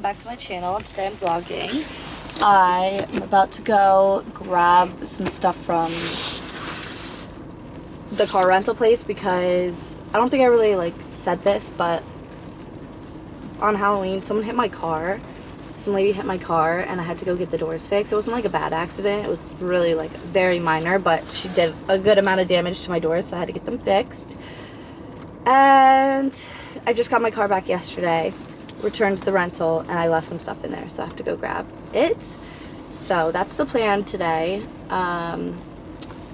back to my channel. Today I'm vlogging. I'm about to go grab some stuff from the car rental place because I don't think I really said this, but on Halloween someone hit my car. Some lady hit my car and I had to go get the doors fixed. It wasn't a bad accident. It was really very minor, but she did a good amount of damage to my doors, so I had to get them fixed. And I just got my car back yesterday, returned the rental, and I left some stuff in there, so I have to go grab it. So that's the plan today.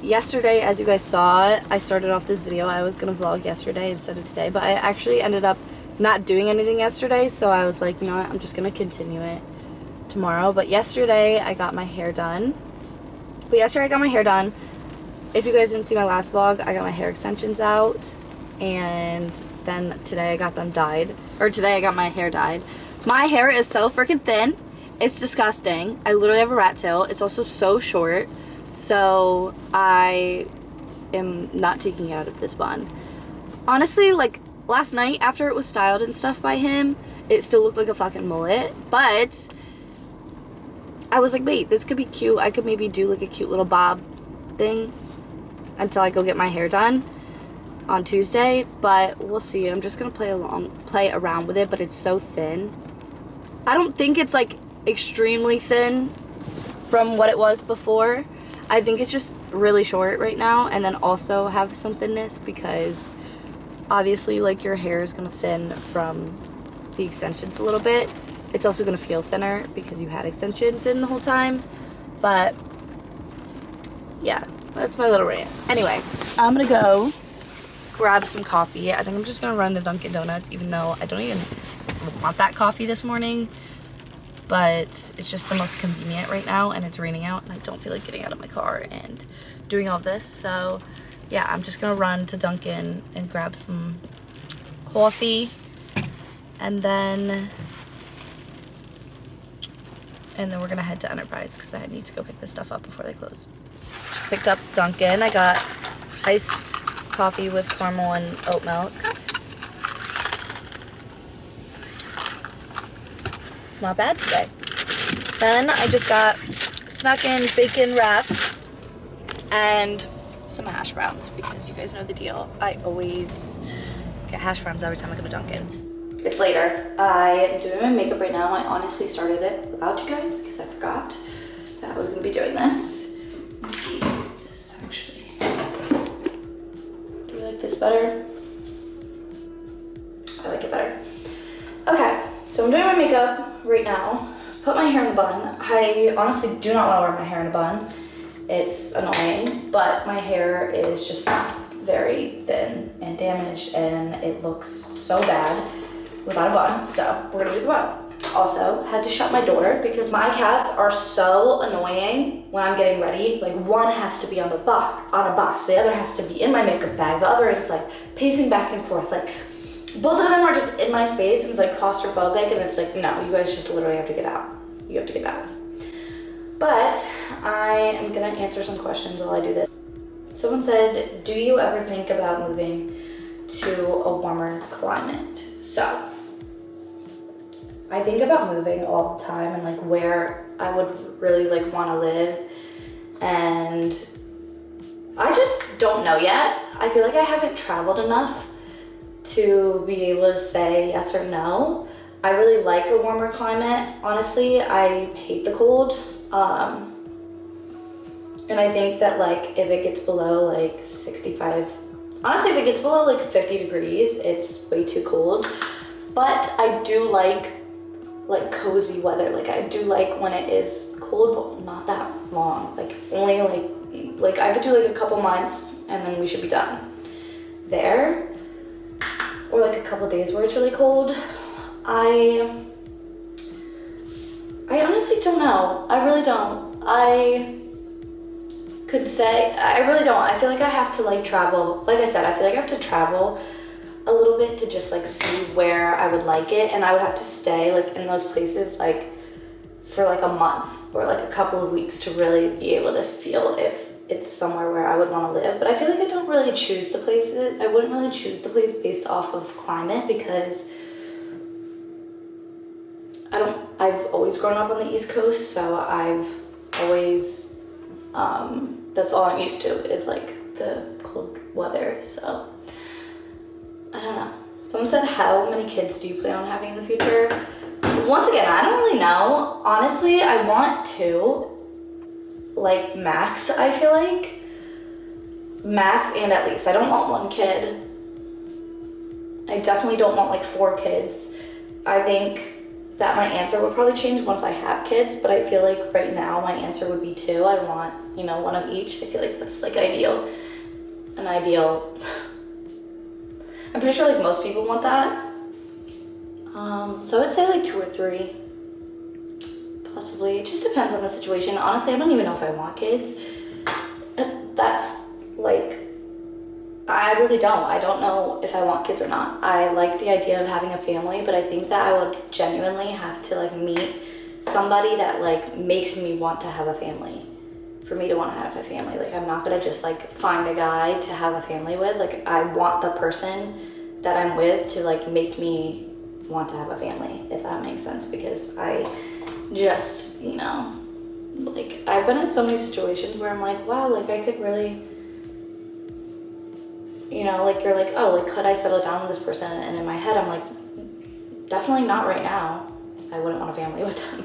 Yesterday, as you guys saw, I started off this video. I was gonna vlog yesterday instead of today, but I actually ended up not doing anything yesterday, so I was like, you know what, I'm just gonna continue it tomorrow. But yesterday I got my hair done. If you guys didn't see my last vlog, I got my hair extensions out, and then today I got them dyed, or today I got my hair dyed. My hair is so freaking thin, it's disgusting. I literally have a rat tail. It's also so short, so I am not taking it out of this bun. Honestly, last night after it was styled and stuff by him, it still looked like a fucking mullet, but I was like, wait, this could be cute. I could maybe do a cute little bob thing until I go get my hair done on Tuesday, but we'll see. I'm just gonna play around with it, but it's so thin. I don't think it's extremely thin from what it was before. I think it's just really short right now, and then also have some thinness because obviously your hair is gonna thin from the extensions a little bit. It's also gonna feel thinner because you had extensions in the whole time. But yeah, that's my little rant. Anyway, I'm gonna go grab some coffee. I think I'm just gonna run to Dunkin' Donuts, even though I don't even want that coffee this morning, but it's just the most convenient right now, and it's raining out and I don't feel like getting out of my car and doing all this. So yeah, I'm just gonna run to Dunkin' and grab some coffee, and then we're gonna head to Enterprise because I need to go pick this stuff up before they close. Just picked up Dunkin'. I got iced coffee with caramel and oat milk. It's not bad today. Then I just snuck in bacon wrap and some hash browns because you guys know the deal. I always get hash browns every time I go to Dunkin'. It's later. I am doing my makeup right now. I honestly started it without you guys because I forgot that I was gonna be doing this. Let's see this actually. Do you like this better? I like it better. Okay, so I'm doing my makeup right now. Put my hair in the bun. I honestly do not want to wear my hair in a bun. It's annoying, but my hair is just very thin and damaged, and it looks so bad without a bun, so we're gonna do the bun. Also, had to shut my door because my cats are so annoying when I'm getting ready. One has to be on a bus, the other has to be in my makeup bag, the other is pacing back and forth. Both of them are just in my space, and it's claustrophobic, and it's no, you guys just literally have to get out. You have to get out. But I am gonna answer some questions while I do this. Someone said, do you ever think about moving to a warmer climate? So I think about moving all the time and where I would really want to live, and I just don't know yet. I feel like I haven't traveled enough to be able to say yes or no. I really like a warmer climate. Honestly, I hate the cold. And I think that if it gets below 65, honestly, if it gets below 50 degrees, it's way too cold. But I do like cozy weather. I do like when it is cold, but not that long. Only I could do a couple months and then we should be done there. Or a couple days where it's really cold. I honestly don't know. I really don't. I could say, I really don't. I feel like I have to travel. Like I said, I feel like I have to travel a little bit to just see where I would like it, and I would have to stay in those places for a month or a couple of weeks to really be able to feel if it's somewhere where I would want to live. But I feel like I don't really choose the places. I wouldn't really choose the place based off of climate because I've always grown up on the East Coast, so I've always, that's all I'm used to is like the cold weather, so I don't know. Someone said, how many kids do you plan on having in the future? Once again, I don't really know. Honestly, I want 2, like max, I feel like. Max and at least. I don't want 1 kid. I definitely don't want like 4 kids. I think that my answer would probably change once I have kids, but I feel like right now my answer would be 2. I want, 1 of each. I feel like that's like ideal. An ideal. I'm pretty sure like most people want that. So I would say like 2 or 3. Possibly. It just depends on the situation. Honestly, I don't even know if I want kids. That's like, I really don't. I don't know if I want kids or not. I like the idea of having a family, but I think that I would genuinely have to like meet somebody that like makes me want to have a family. For me to want to have a family. Like I'm not gonna just like find a guy to have a family with. Like I want the person that I'm with to like make me want to have a family, if that makes sense, because I just, like I've been in so many situations where I'm like, wow, like I could really, like you're like, oh, like could I settle down with this person? And in my head I'm like, definitely not right now. I wouldn't want a family with them.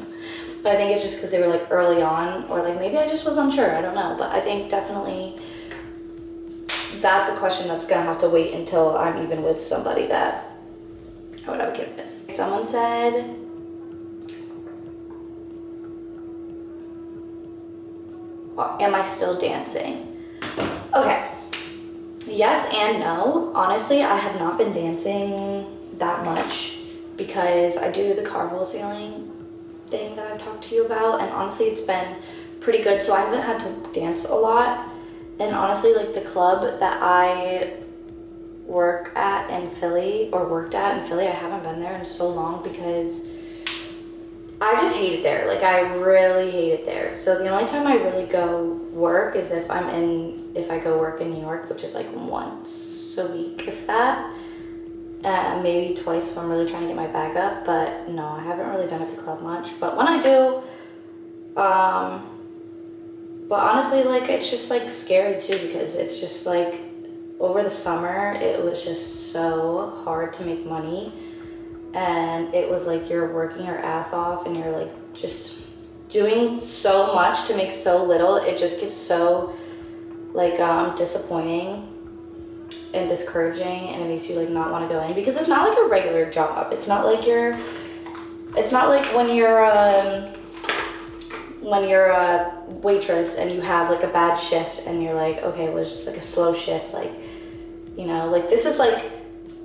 But I think it's just because they were like early on, or like maybe I just was unsure, I don't know. But I think definitely that's a question that's gonna have to wait until I'm even with somebody that I would have a kid with. Someone said, am I still dancing? Okay, yes and no. Honestly, I have not been dancing that much because I do the carnival ceiling thing that I've talked to you about, and honestly it's been pretty good, so I haven't had to dance a lot. And honestly, like the club that I worked at in Philly, I haven't been there in so long because I just hate it there. Like I really hate it there. So the only time I really go work is if I go work in New York, which is like once a week, if that. Maybe twice if I'm really trying to get my bag up, but no, I haven't really been at the club much. But when I do, but honestly, like it's just like scary too, because it's just like over the summer, it was just so hard to make money. And it was like you're working your ass off and you're like just doing so much to make so little. It just gets so like disappointing and discouraging, and it makes you like not want to go in, because it's not like a regular job. It's not like when you're a waitress and you have like a bad shift and you're like, okay, well, it's just like a slow shift, like, like this is like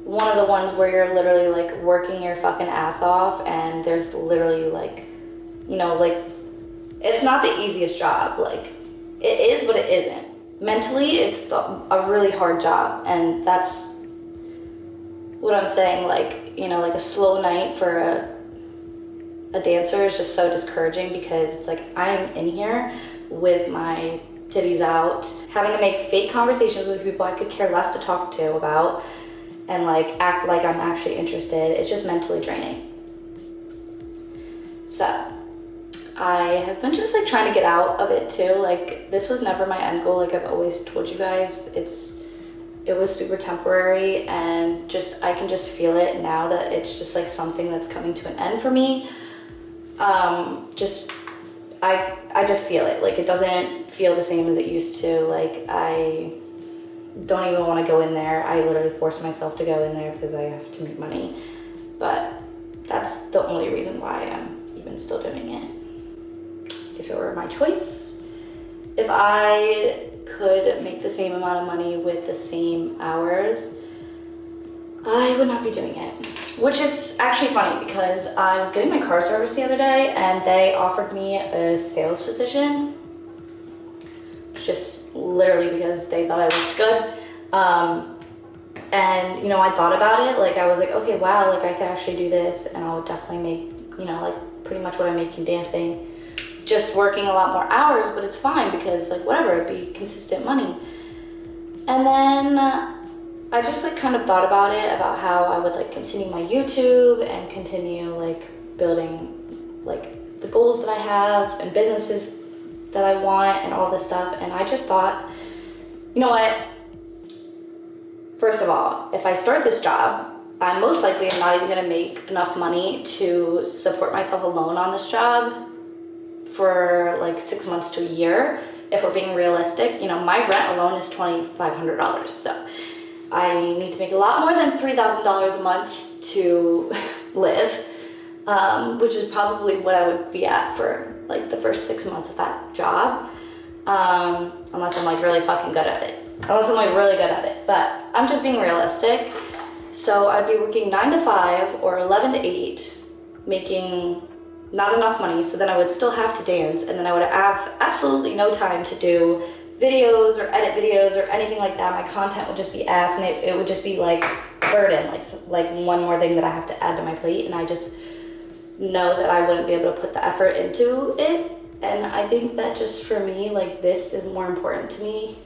one of the ones where you're literally like working your fucking ass off, and there's literally like, like it's not the easiest job. Like it is, but it isn't. Mentally, it's a really hard job, and that's what I'm saying. Like, like a slow night for a dancer is just so discouraging, because it's like I'm in here with my titties out, having to make fake conversations with people I could care less to talk to about, and like act like I'm actually interested. It's just mentally draining. So I have been just like trying to get out of it too. Like this was never my end goal. Like I've always told you guys, it was super temporary, and just I can just feel it now that it's just like something that's coming to an end for me. I just feel it. Like it doesn't feel the same as it used to. Like I don't even want to go in there. I literally force myself to go in there because I have to make money. But that's the only reason why I'm even still doing it. If it were my choice, if I could make the same amount of money with the same hours, I would not be doing it. Which is actually funny, because I was getting my car serviced the other day and they offered me a sales position, just literally because they thought I looked good. And I thought about it. Like I was like, okay, wow, like I could actually do this, and I would definitely make, like pretty much what I'm making dancing, just working a lot more hours, but it's fine because like whatever, it'd be consistent money. And then I just like kind of thought about it, about how I would like continue my YouTube and continue like building like the goals that I have and businesses that I want and all this stuff. And I just thought, you know what? First of all, if I start this job, I most likely am not even gonna make enough money to support myself alone on this job for like 6 months to a year. If we're being realistic, you know, my rent alone is $2,500. So I need to make a lot more than $3,000 a month to live, which is probably what I would be at for like the first 6 months of that job. Unless I'm like really fucking good at it. Unless I'm like really good at it. But I'm just being realistic. So I'd be working 9 to 5 or 11 to 8, making not enough money, so then I would still have to dance, and then I would have absolutely no time to do videos or edit videos or anything like that. My content would just be ass, and it would just be like burden, like one more thing that I have to add to my plate, and I just know that I wouldn't be able to put the effort into it. And I think that just for me, like, this is more important to me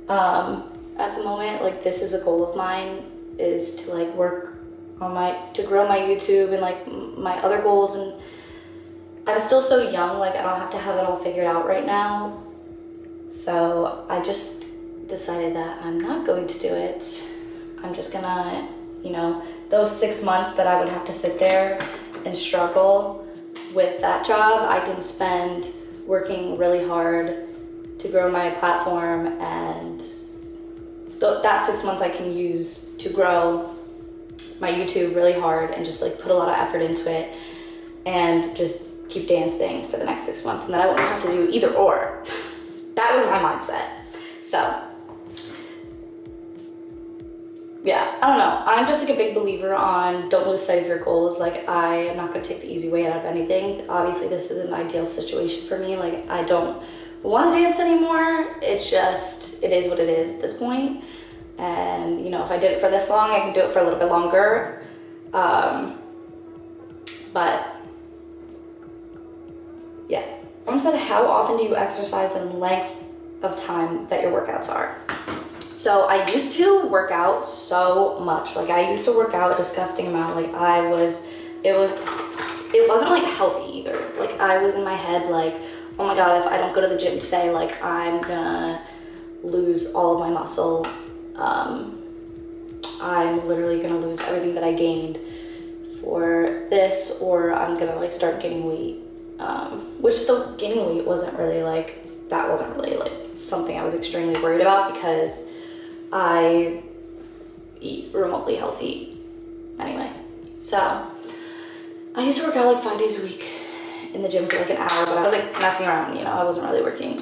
at the moment. Like, this is a goal of mine, is to like work on to grow my YouTube and like my other goals. And I'm still so young, like I don't have to have it all figured out right now. So I just decided that I'm not going to do it. I'm just gonna, you know, those 6 months that I would have to sit there and struggle with that job, I can spend working really hard to grow my platform, and that 6 months I can use to grow my YouTube really hard and just like put a lot of effort into it and just keep dancing for the next 6 months, and then I won't have to do either or. That was my mindset. So yeah, I don't know. I'm just like a big believer on don't lose sight of your goals. Like, I am not gonna take the easy way out of anything. Obviously this is an ideal situation for me. Like, I don't want to dance anymore. It's just, it is what it is at this point. And you know, if I did it for this long, I can do it for a little bit longer. But yeah. Someone said, how often do you exercise and length of time that your workouts are? So I used to work out so much. Like, I used to work out a disgusting amount. Like, it wasn't like healthy either. Like, I was in my head like, oh my God, if I don't go to the gym today, like I'm gonna lose all of my muscle. I'm literally gonna lose everything that I gained for this, or I'm gonna like start gaining weight. Which the gaining weight wasn't really like something I was extremely worried about, because I eat remotely healthy anyway. So I used to work out like 5 days a week in the gym for like an hour, but I was like messing around, you know, I wasn't really working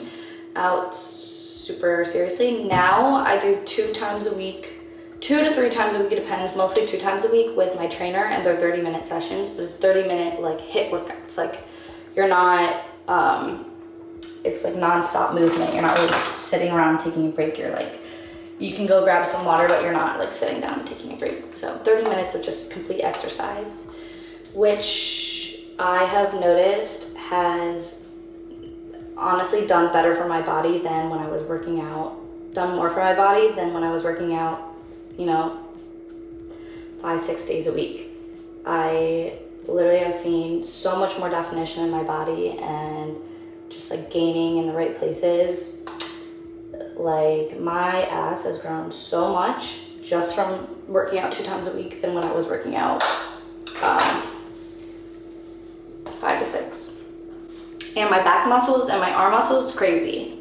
out super seriously. Now I do 2 times a week, 2 to 3 times a week, it depends, mostly 2 times a week with my trainer, and they're 30-minute sessions, but it's 30-minute like HIIT workouts. Like, you're not, it's like non-stop movement. You're not really sitting around taking a break. You're like, you can go grab some water, but you're not like sitting down and taking a break. So 30 minutes of just complete exercise, which I have noticed has honestly done better for my body than when I was working out, done more for my body than when I was working out, you know, 5-6 days a week. I literally have seen so much more definition in my body and just like gaining in the right places. Like, my ass has grown so much just from working out 2 times a week than when I was working out 5 to 6. And my back muscles and my arm muscles, crazy.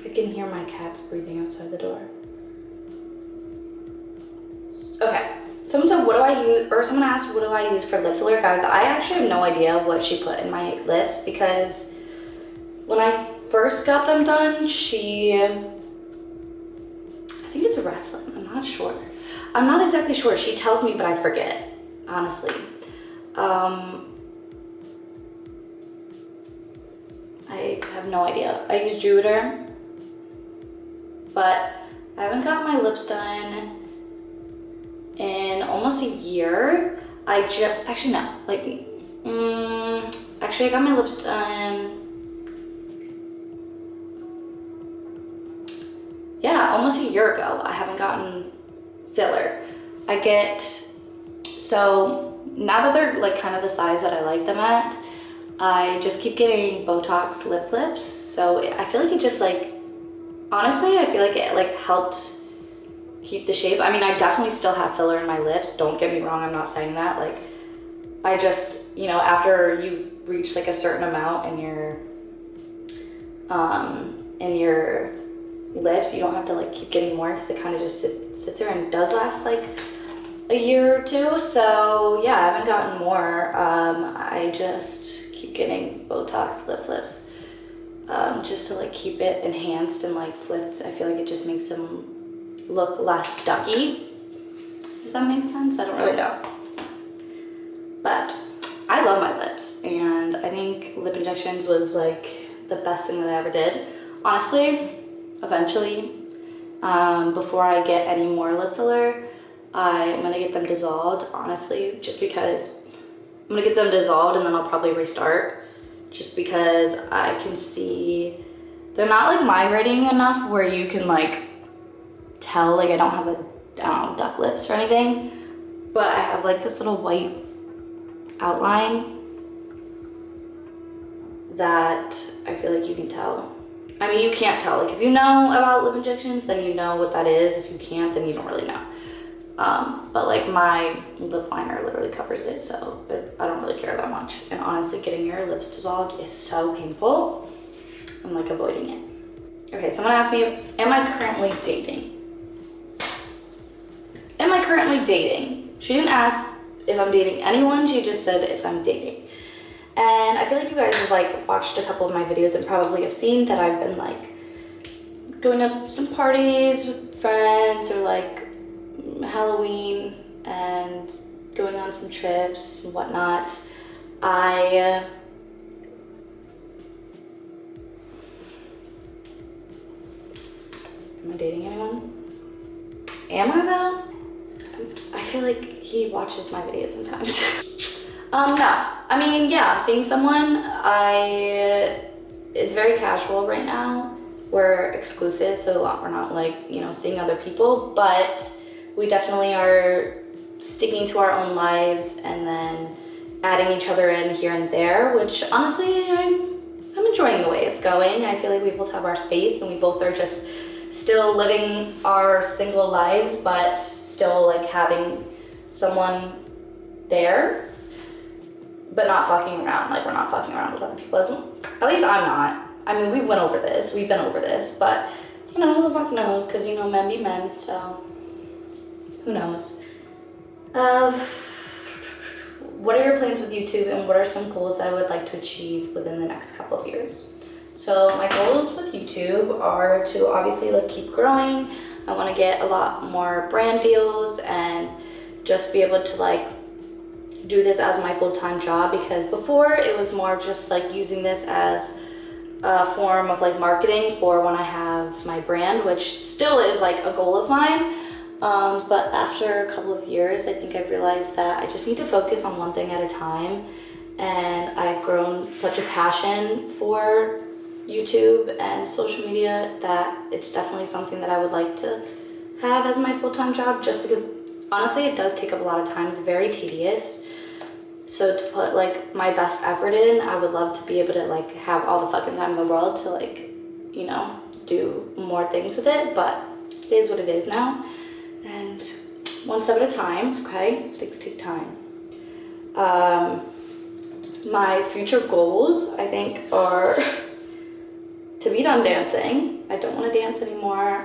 I can hear my cats breathing outside the door. Okay, someone said, what do I use, or someone asked, what do I use for lip filler? Guys, I actually have no idea what she put in my lips, because when I first got them done, I think it's a Restylane, I'm not sure. I'm not exactly sure. She tells me, but I forget, honestly. I have no idea. I use Jupiter, but I haven't got my lips done in almost a year. Actually no, like, actually I got my lips done, yeah, almost a year ago. I haven't gotten filler. So now that they're like kind of the size that I like them at, I just keep getting Botox lip flips. So I feel like it just like, honestly, I feel like it like helped keep the shape. I mean, I definitely still have filler in my lips. Don't get me wrong, I'm not saying that. Like, I just, you know, after you reach like a certain amount in your lips, you don't have to like keep getting more because it kind of just sits there and does last like a year or two. So yeah, I haven't gotten more. I just keep getting Botox lip flips just to like keep it enhanced and like flipped. I feel like it just makes them look less stucky. Does that make sense? I don't really know. But I love my lips, and I think lip injections was like the best thing that I ever did. Honestly, eventually, before I get any more lip filler, I'm gonna get them dissolved, honestly, just because I'm gonna get them dissolved and then I'll probably restart, just because I can see they're not like migrating enough where you can like tell like I don't have duck lips or anything, but I have like this little white outline that I feel like you can tell. I mean, you can't tell. Like, if you know about lip injections, then you know what that is. If you can't, then you don't really know. But like my lip liner literally covers it, so I don't really care that much. And honestly, getting your lips dissolved is so painful. I'm like avoiding it. Okay, someone asked me, am I currently dating? Am I currently dating? She didn't ask if I'm dating anyone, she just said if I'm dating. And I feel like you guys have like watched a couple of my videos and probably have seen that I've been like going to some parties with friends or like Halloween and going on some trips and whatnot. Am I dating anyone? Am I though? I feel like he watches my videos sometimes. No. I mean, yeah, I'm seeing someone. It's very casual right now. We're exclusive, so we're not like, you know, seeing other people, but we definitely are sticking to our own lives and then adding each other in here and there, which honestly, I'm enjoying the way it's going. I feel like we both have our space and we both are just still living our single lives, but still like having someone there, but not fucking around. Like, we're not fucking around with other people. At least I'm not. I mean, we've been over this, but you know, who the fuck knows? Because, you know, men be men, so who knows? What are your plans with YouTube, and what are some goals that I would like to achieve within the next couple of years? So my goals with YouTube are to obviously like keep growing. I want to get a lot more brand deals and just be able to like do this as my full-time job, because before it was more just like using this as a form of like marketing for when I have my brand, which still is like a goal of mine. But after a couple of years, I think I've realized that I just need to focus on one thing at a time. And I've grown such a passion for YouTube and social media that it's definitely something that I would like to have as my full-time job, just because honestly it does take up a lot of time. It's very tedious. So to put like my best effort in, I would love to be able to like have all the fucking time in the world to like, you know, do more things with it, but it is what it is now. And one step at a time, okay? Things take time. My future goals, I think, are to be done dancing. I don't want to dance anymore.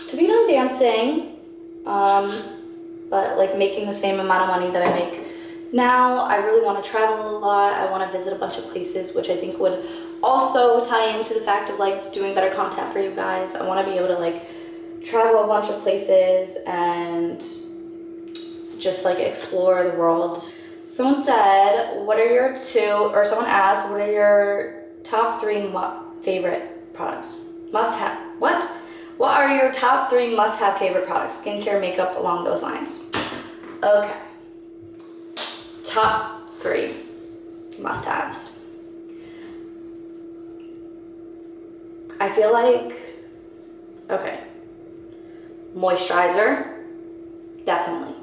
To be done dancing, but like making the same amount of money that I make now. I really want to travel a lot. I want to visit a bunch of places, which I think would also tie into the fact of like doing better content for you guys. I want to be able to like travel a bunch of places and just like explore the world. Someone said, someone asked, what are your top 3 favorite products? What are your top 3 must-have favorite products? Skincare, makeup, along those lines. Okay. Top 3 must-haves. I feel like, okay. Moisturizer. definitely.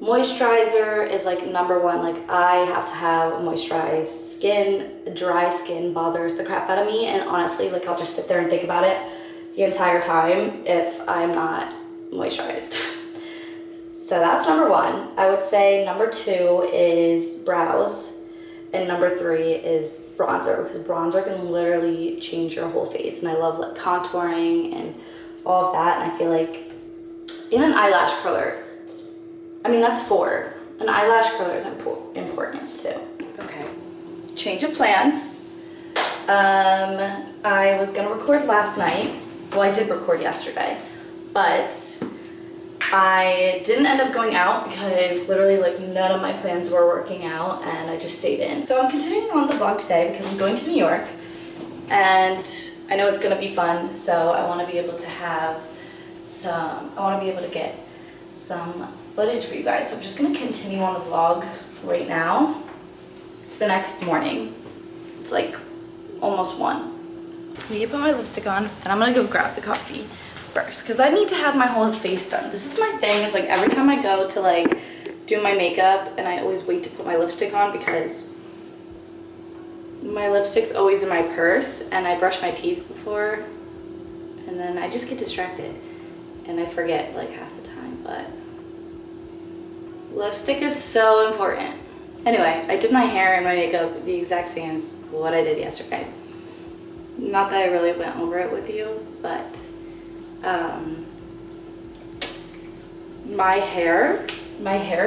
Moisturizer is like number one. Like I have to have moisturized skin. Dry skin bothers the crap out of me, and honestly, like I'll just sit there and think about it the entire time if I'm not moisturized. So that's number one. I would say number two is brows, and number three is bronzer, because bronzer can literally change your whole face, and I love like contouring and all of that. And I feel like in an eyelash curler, I mean that's four. An eyelash curler is important too. Okay, change of plans. I was gonna record last night. Well, I did record yesterday, but I didn't end up going out because literally like none of my plans were working out, and I just stayed in. So I'm continuing on the vlog today because I'm going to New York, and I know it's gonna be fun, so I wanna be able to have I wanna be able to get some footage for you guys. So I'm just gonna continue on the vlog right now. It's the next morning. It's like almost 1. I'm gonna put my lipstick on, and I'm gonna go grab the coffee first because I need to have my whole face done. This is my thing. It's like every time I go to like do my makeup, and I always wait to put my lipstick on because my lipstick's always in my purse, and I brush my teeth before, and then I just get distracted and I forget like half the time. But lipstick is so important. Anyway, I did my hair and my makeup the exact same as what I did yesterday. Not that I really went over it with you, but my hair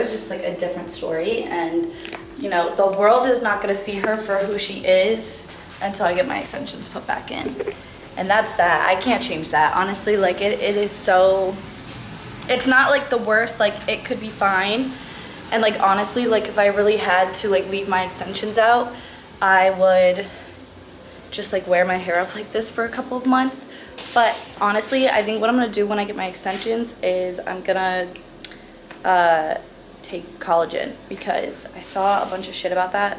is just like a different story, and you know, the world is not gonna see her for who she is until I get my extensions put back in. And that's that. I can't change that. Honestly, like it is so, it's not like the worst, like it could be fine. And like honestly, like if I really had to like leave my extensions out, I would just like wear my hair up like this for a couple of months. But honestly, I think what I'm gonna do when I get my extensions is I'm gonna take collagen, because I saw a bunch of shit about that,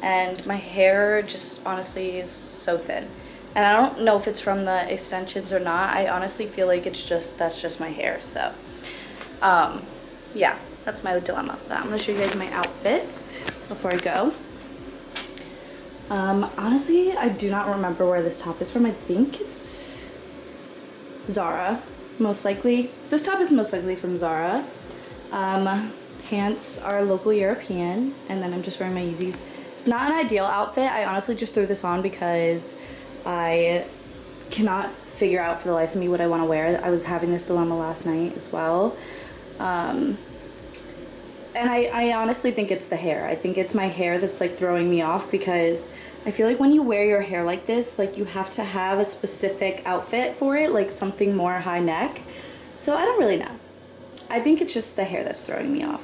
and my hair just honestly is so thin. And I don't know if it's from the extensions or not. I honestly feel like that's just my hair. So yeah, that's my dilemma. But I'm gonna show you guys my outfits before I go. Honestly, I do not remember where this top is from. I think it's Zara, most likely. This top is most likely from Zara. Pants are local European, and then I'm just wearing my Yeezys. It's not an ideal outfit. I honestly just threw this on because I cannot figure out for the life of me what I want to wear. I was having this dilemma last night as well. And I honestly think it's the hair. I think it's my hair that's like throwing me off, because I feel like when you wear your hair like this, like you have to have a specific outfit for it, like something more high neck. So I don't really know. I think it's just the hair that's throwing me off.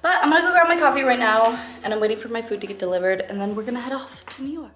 But I'm gonna go grab my coffee right now, and I'm waiting for my food to get delivered, and then we're gonna head off to New York.